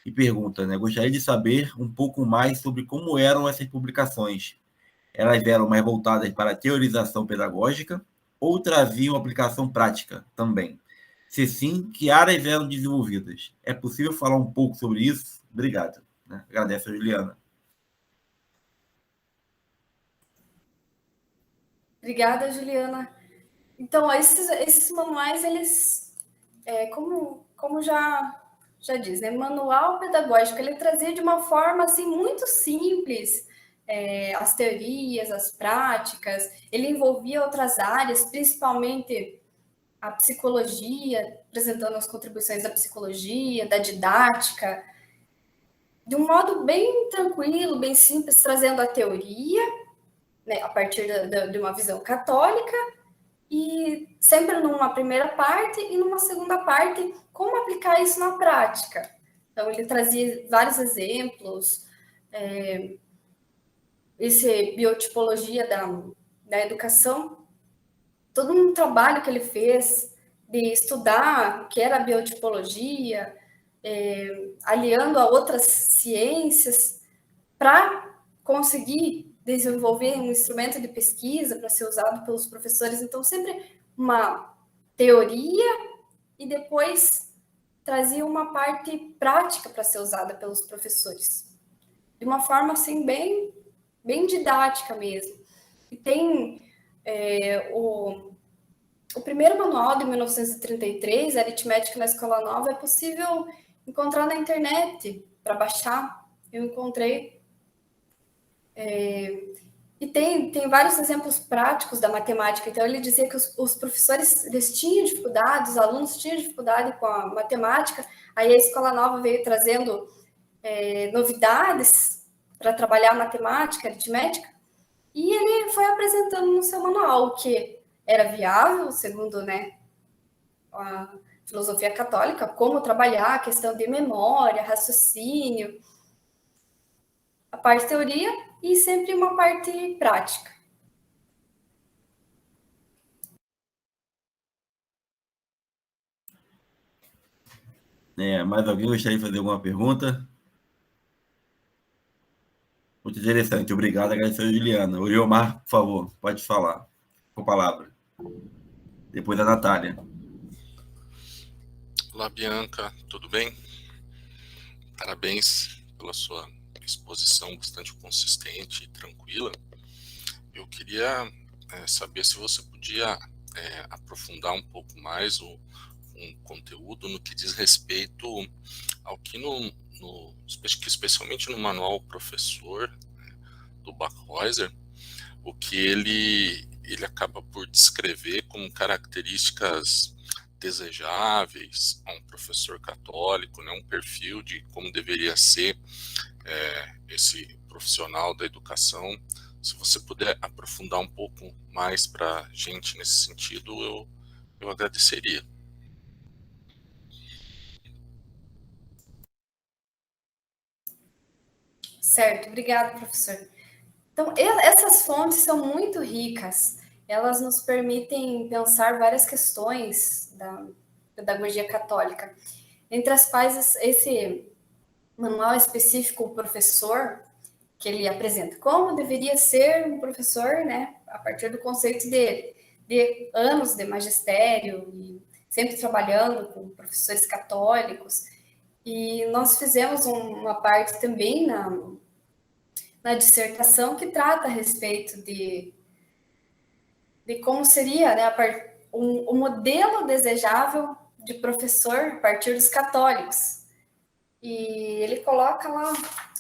e pergunta, né, gostaria de saber um pouco mais sobre como eram essas publicações. Elas eram mais voltadas para a teorização pedagógica ou traziam aplicação prática também? Se sim, que áreas eram desenvolvidas? É possível falar um pouco sobre isso? Obrigado. Né? Agradeço a Juliana. Obrigada, Juliana. Então, esses manuais, eles, como já diz, né? Manual pedagógico, ele trazia de uma forma assim muito simples as teorias, as práticas, ele envolvia outras áreas, principalmente a psicologia, apresentando as contribuições da psicologia, da didática, de um modo bem tranquilo, bem simples, trazendo a teoria, né, a partir de uma visão católica, e sempre numa primeira parte e numa segunda parte, como aplicar isso na prática. Então, ele trazia vários exemplos, esse biotipologia da educação, todo um trabalho que ele fez de estudar o que era a biotipologia, aliando a outras ciências, para conseguir desenvolver um instrumento de pesquisa para ser usado pelos professores. Então, sempre uma teoria e depois trazia uma parte prática para ser usada pelos professores. De uma forma, assim, bem didática mesmo. E tem o primeiro manual de 1933, Aritmética na Escola Nova, é possível encontrar na internet para baixar. Eu encontrei. E tem vários exemplos práticos da matemática. Então, ele dizia que os professores eles tinham dificuldade, os alunos tinham dificuldade com a matemática. Aí a Escola Nova veio trazendo novidades para trabalhar matemática, aritmética, e ele foi apresentando no seu manual o que era viável, segundo, né, a filosofia católica, como trabalhar a questão de memória, raciocínio, a parte teoria e sempre uma parte prática. Mais alguém gostaria de fazer alguma pergunta? Muito interessante, obrigado, agradeço a Juliana. O Leomar, por favor, pode falar com a palavra. Depois a Natália. Olá, Bianca, tudo bem? Parabéns pela sua exposição bastante consistente e tranquila. Eu queria saber se você podia aprofundar um pouco mais um conteúdo no que diz respeito ao que especialmente no manual professor do Backhäuser, o que ele acaba por descrever como características desejáveis a um professor católico, né, um perfil de como deveria ser esse profissional da educação. Se você puder aprofundar um pouco mais para a gente nesse sentido, eu agradeceria. Certo, obrigada, professor. Então, essas fontes são muito ricas, elas nos permitem pensar várias questões da pedagogia católica, entre as quais esse manual específico, o professor, que ele apresenta como deveria ser um professor, né, a partir do conceito dele, de anos de magistério, e sempre trabalhando com professores católicos, e nós fizemos uma parte também na dissertação que trata a respeito de como seria, né, um modelo desejável de professor a partir dos católicos. E ele coloca lá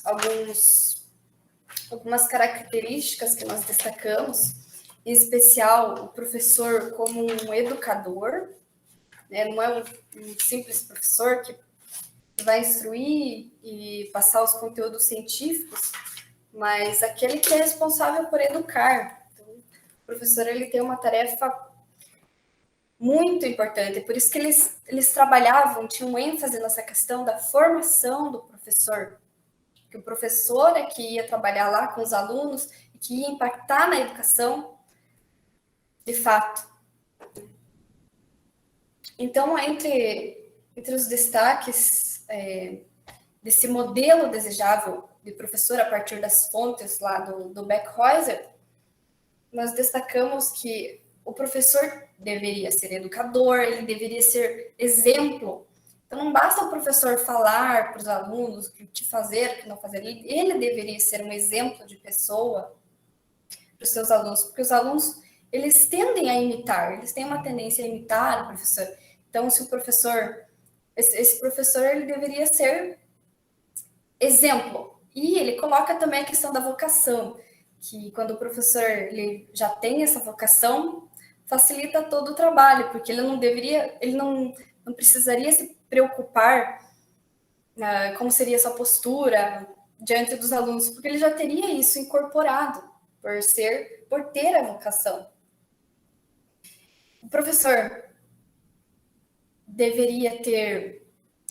algumas características que nós destacamos, em especial o professor como um educador, né, não é um simples professor que vai instruir e passar os conteúdos científicos, mas aquele que é responsável por educar. Então, o professor ele tem uma tarefa muito importante, por isso que eles trabalhavam, tinham ênfase nessa questão da formação do professor, que o professor é que ia trabalhar lá com os alunos e que ia impactar na educação. de fato. Então, entre os destaques desse modelo desejável de professor a partir das fontes lá do Beckhuyser, nós destacamos que o professor deveria ser educador, ele deveria ser exemplo. Então, não basta o professor falar para os alunos o que fazer, o que não fazer. Ele deveria ser um exemplo de pessoa para os seus alunos, porque os alunos, eles tendem a imitar, eles têm uma tendência a imitar o professor. Então, se o professor, esse professor, ele deveria ser exemplo. E ele coloca também a questão da vocação, que quando o professor ele já tem essa vocação, facilita todo o trabalho, porque ele não precisaria se preocupar como seria sua postura diante dos alunos, porque ele já teria isso incorporado por ter a vocação. O professor deveria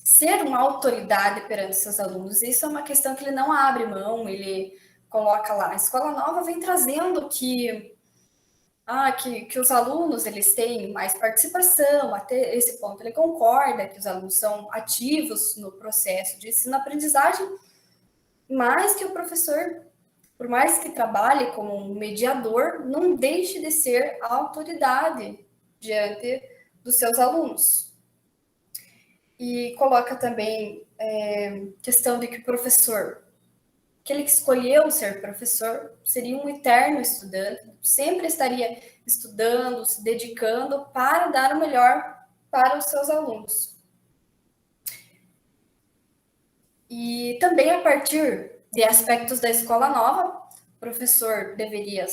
ser uma autoridade perante seus alunos. Isso é uma questão que ele não abre mão, ele coloca lá. A Escola Nova vem trazendo que os alunos eles têm mais participação, até esse ponto ele concorda que os alunos são ativos no processo de ensino-aprendizagem, mas que o professor, por mais que trabalhe como um mediador, não deixe de ser a autoridade diante dos seus alunos. E coloca também questão de que o professor, aquele que escolheu ser professor, seria um eterno estudante, sempre estaria estudando, se dedicando para dar o melhor para os seus alunos. E também a partir de aspectos da Escola Nova, o professor deveria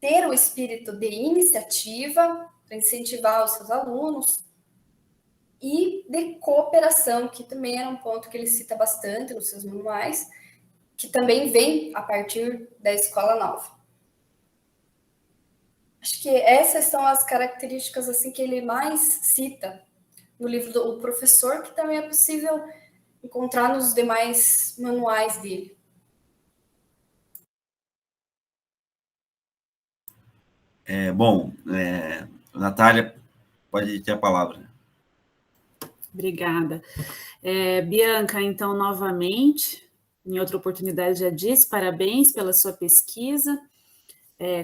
ter o espírito de iniciativa para incentivar os seus alunos e de cooperação, que também era um ponto que ele cita bastante nos seus manuais, que também vem a partir da Escola Nova. Acho que essas são as características assim que ele mais cita no livro do Professor, que também é possível encontrar nos demais manuais dele. Natália, pode ter a palavra. Obrigada. Bianca, então, novamente, em outra oportunidade já disse, parabéns pela sua pesquisa.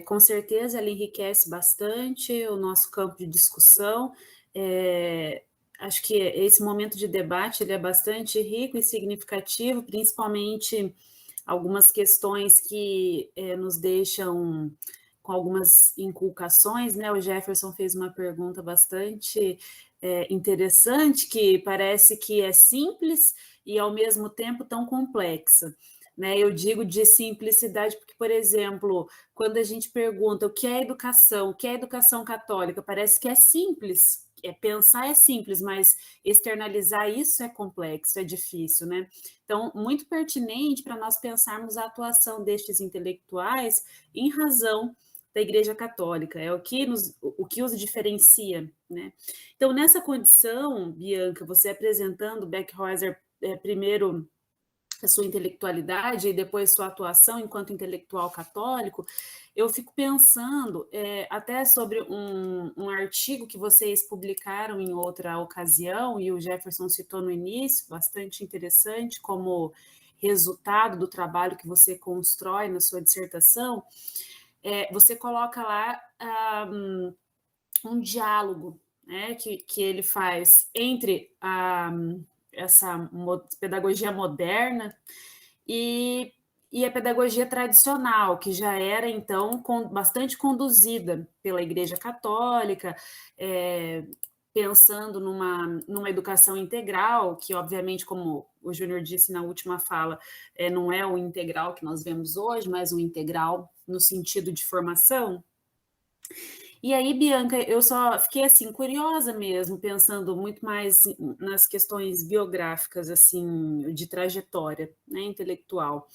Com certeza ela enriquece bastante o nosso campo de discussão. Acho que esse momento de debate ele é bastante rico e significativo, principalmente algumas questões que nos deixam com algumas inculcações, né? O Jefferson fez uma pergunta bastante interessante, que parece que é simples e, ao mesmo tempo, tão complexa. Né? Eu digo de simplicidade porque, por exemplo, quando a gente pergunta o que é educação católica, parece que é simples, pensar é simples, mas externalizar isso é complexo, é difícil, né? Então, muito pertinente para nós pensarmos a atuação destes intelectuais em razão da Igreja Católica, é o que os diferencia, né? Então, nessa condição, Bianca, você apresentando Beckhuyser primeiro a sua intelectualidade e depois sua atuação enquanto intelectual católico, eu fico pensando até sobre um artigo que vocês publicaram em outra ocasião, e o Jefferson citou no início, bastante interessante, como resultado do trabalho que você constrói na sua dissertação. Você coloca lá um diálogo, né, que ele faz entre essa pedagogia moderna e a pedagogia tradicional, que já era, então, bastante conduzida pela Igreja Católica, pensando numa educação integral, que, obviamente, como o Júnior disse na última fala, não é o integral que nós vemos hoje, mas um integral no sentido de formação. E aí, Bianca, eu só fiquei assim curiosa mesmo, pensando muito mais nas questões biográficas, assim, de trajetória, né, intelectual.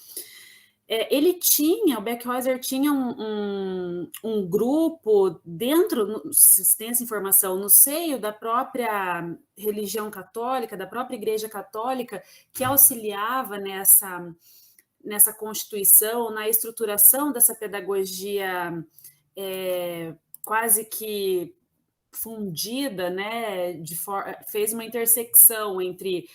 O Beckhuyser tinha um grupo dentro, se tem essa informação, no seio da própria religião católica, da própria Igreja Católica, que auxiliava nessa constituição, na estruturação dessa pedagogia quase que fundida, né, fez uma intersecção entre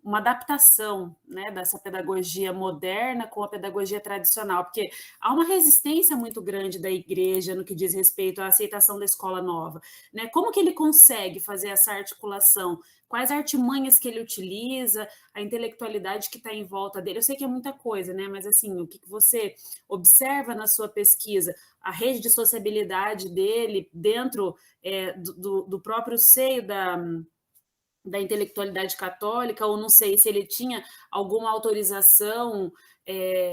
uma adaptação, né, dessa pedagogia moderna com a pedagogia tradicional, porque há uma resistência muito grande da igreja no que diz respeito à aceitação da escola nova, né? Como que ele consegue fazer essa articulação? Quais artimanhas que ele utiliza, a intelectualidade que está em volta dele? Eu sei que é muita coisa, né? Mas assim, o que você observa na sua pesquisa? A rede de sociabilidade dele dentro do próprio seio da intelectualidade católica, ou não sei se ele tinha alguma autorização,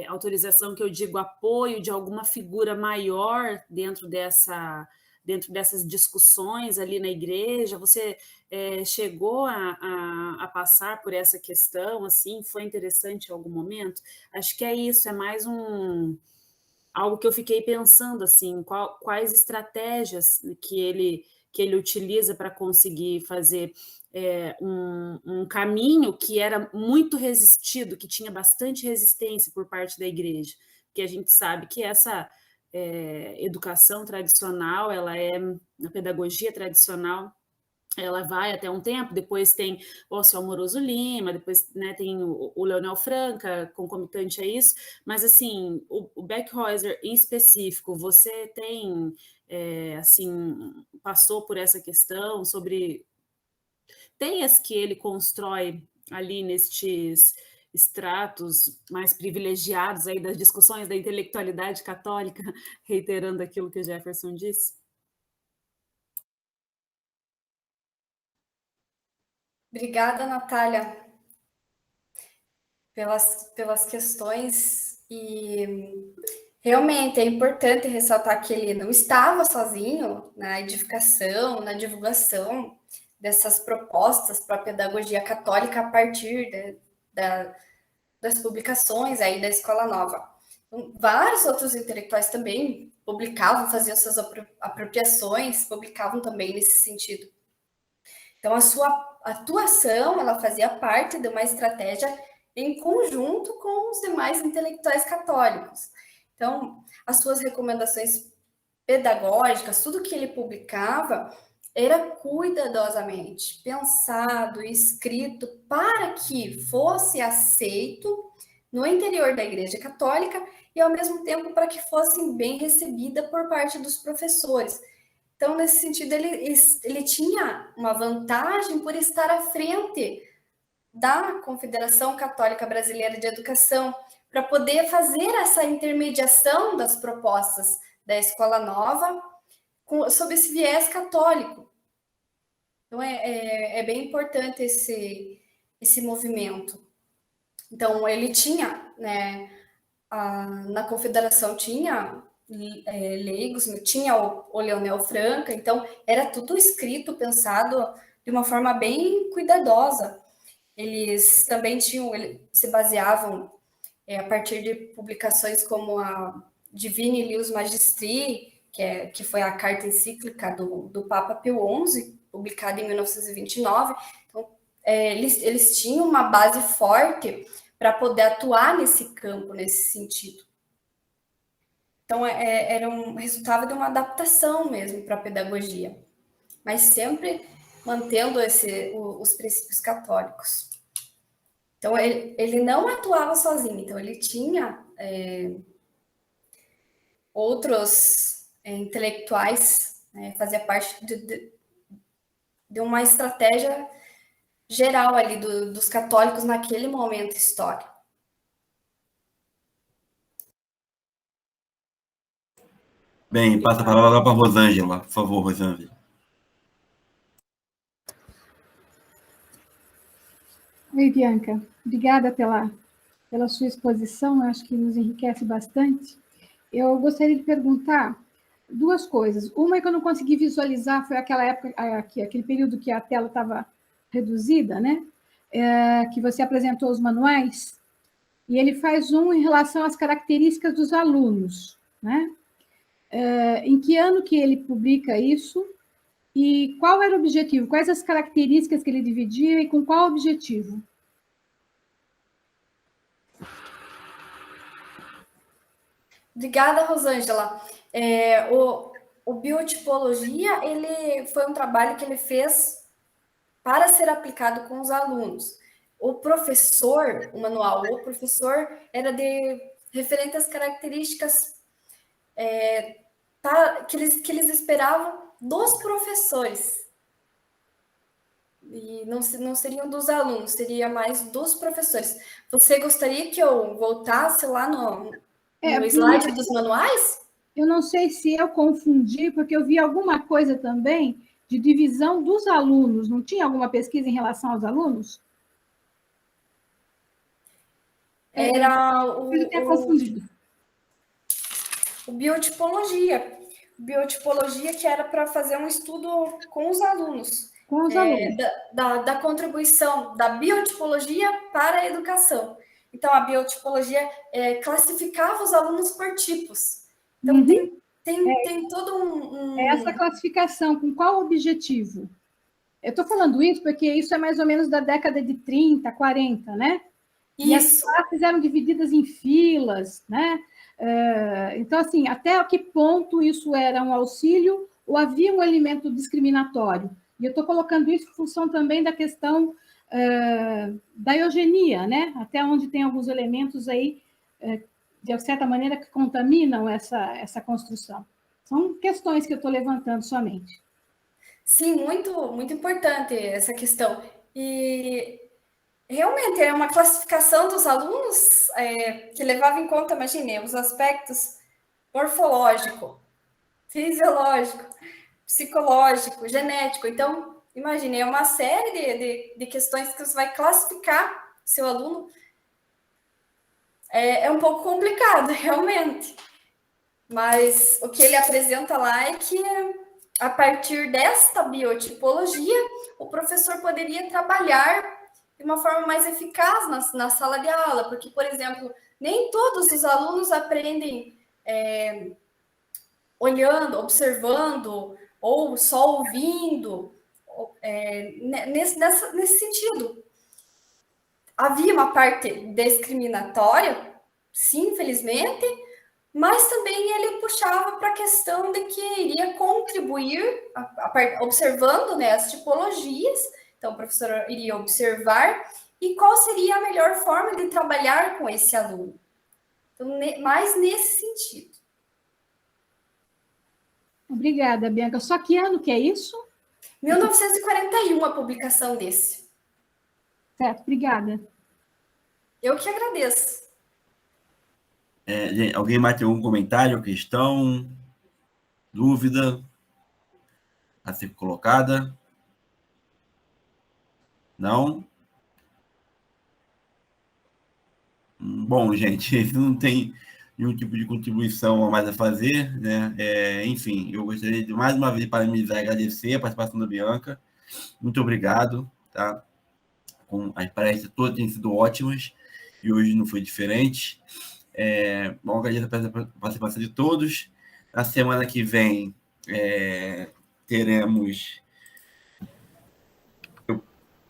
autorização que eu digo apoio de alguma figura maior dentro dessas discussões ali na igreja. Você chegou a passar por essa questão, assim, foi interessante em algum momento? Acho que é isso, é mais algo que eu fiquei pensando, assim, quais estratégias que ele utiliza para conseguir fazer um caminho que era muito resistido, que tinha bastante resistência por parte da igreja, porque a gente sabe que essa educação tradicional, a pedagogia tradicional, ela vai até um tempo, depois tem o Alceu Amoroso Lima, depois, né, tem o Leonel Franca, concomitante a isso, mas assim, o Beckhäuser em específico, você tem, assim, passou por essa questão sobre teias que ele constrói ali nestes estratos mais privilegiados aí das discussões da intelectualidade católica, reiterando aquilo que o Jefferson disse? Obrigada, Natália, pelas questões. E realmente é importante ressaltar que ele não estava sozinho na edificação, na divulgação dessas propostas para a pedagogia católica a partir das publicações aí da Escola Nova. Então, vários outros intelectuais também publicavam, faziam suas apropriações, publicavam também nesse sentido. Então, a sua atuação, ela fazia parte de uma estratégia em conjunto com os demais intelectuais católicos. Então, as suas recomendações pedagógicas, tudo que ele publicava, era cuidadosamente pensado e escrito para que fosse aceito no interior da Igreja Católica e, ao mesmo tempo, para que fossem bem recebida por parte dos professores. Então, nesse sentido, ele tinha uma vantagem por estar à frente da Confederação Católica Brasileira de Educação, para poder fazer essa intermediação das propostas da Escola Nova sob esse viés católico. Então, é bem importante esse movimento. Então, ele tinha, né, na Confederação tinha leigos, tinha o Leonel Franca, então era tudo escrito, pensado de uma forma bem cuidadosa. Eles também se baseavam a partir de publicações como a Divini Lius Magistri, que foi a carta encíclica do Papa Pio XI, publicada em 1929. Então, eles tinham uma base forte para poder atuar nesse campo, nesse sentido. Então, resultava de uma adaptação mesmo para a pedagogia, mas sempre mantendo os princípios católicos. Então, ele não atuava sozinho, então ele tinha outros intelectuais, fazia parte de uma estratégia geral ali dos católicos naquele momento histórico. Bem, passa a palavra para a Rosângela, por favor, Rosângela. Oi, Bianca. Obrigada pela sua exposição, eu acho que nos enriquece bastante. Eu gostaria de perguntar duas coisas. Uma é que eu não consegui visualizar, foi aquela época, aquele período que a tela estava reduzida, né? Que você apresentou os manuais, e ele faz em relação às características dos alunos, né? Em que ano que ele publica isso? E qual era o objetivo? Quais as características que ele dividia e com qual objetivo? Obrigada, Rosângela. o biotipologia, ele foi um trabalho que ele fez para ser aplicado com os alunos. O professor, o manual, o professor era de referente às características que eles esperavam dos professores. E não seriam dos alunos, seria mais dos professores. Você gostaria que eu voltasse lá no slide dos manuais? Eu não sei se eu confundi, porque eu vi alguma coisa também de divisão dos alunos. Não tinha alguma pesquisa em relação aos alunos? Era Eu tinha confundido. O biotipologia. Biotipologia que era para fazer um estudo com os alunos. Com os alunos. Da contribuição da biotipologia para a educação. Então, a biotipologia classificava os alunos por tipos. Então, tem todo um... Essa classificação, com qual objetivo? Eu estou falando isso porque isso é mais ou menos da década de 30, 40, né? Isso. E as classes eram divididas em filas, né? Então, assim, até que ponto isso era um auxílio ou havia um elemento discriminatório? E eu estou colocando isso em função também da questão da eugenia, né? Até onde tem alguns elementos aí, de certa maneira, que contaminam essa construção. São questões que eu estou levantando somente. Sim, muito, muito importante essa questão. E realmente é uma classificação dos alunos que levava em conta, imagine, os aspectos morfológico, fisiológico, psicológico, genético. Então, imagine, é uma série de questões que você vai classificar seu aluno. É um pouco complicado, realmente. Mas o que ele apresenta lá é que, a partir desta biotipologia, o professor poderia trabalhar de uma forma mais eficaz na sala de aula, porque, por exemplo, nem todos os alunos aprendem olhando, observando, ou só ouvindo, nesse sentido. Havia uma parte discriminatória, sim, infelizmente, mas também ele puxava para a questão de que iria contribuir, observando, né, as tipologias. Então, o professor iria observar e qual seria a melhor forma de trabalhar com esse aluno. Então, mais nesse sentido. Obrigada, Bianca. Só que ano que é isso? 1941, a publicação desse. Certo, obrigada. Eu que agradeço. Gente, alguém mais tem algum comentário, questão, dúvida a ser colocada? Não? Bom, gente, não tem nenhum tipo de contribuição a mais a fazer, né? Enfim, eu gostaria de mais uma vez parabenizar e agradecer a participação da Bianca. Muito obrigado, tá? As palestras todas têm sido ótimas e hoje não foi diferente. Bom, agradeço a participação de todos. Na semana que vem teremos...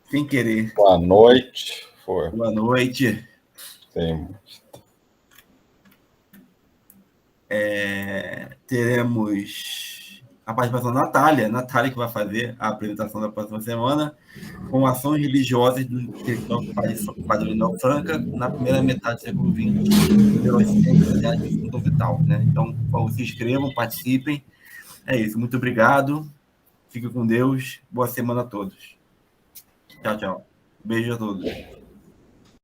Sem querer. Boa noite. Boa noite. Teremos a participação da Natália, que vai fazer a apresentação da próxima semana, com ações religiosas do Padre Linal Franca na primeira metade do século XX, pela ciência de São Vital, né? Então, se inscrevam, participem. É isso, muito obrigado. Fique com Deus. Boa semana a todos. Tchau, tchau. Beijo a todos.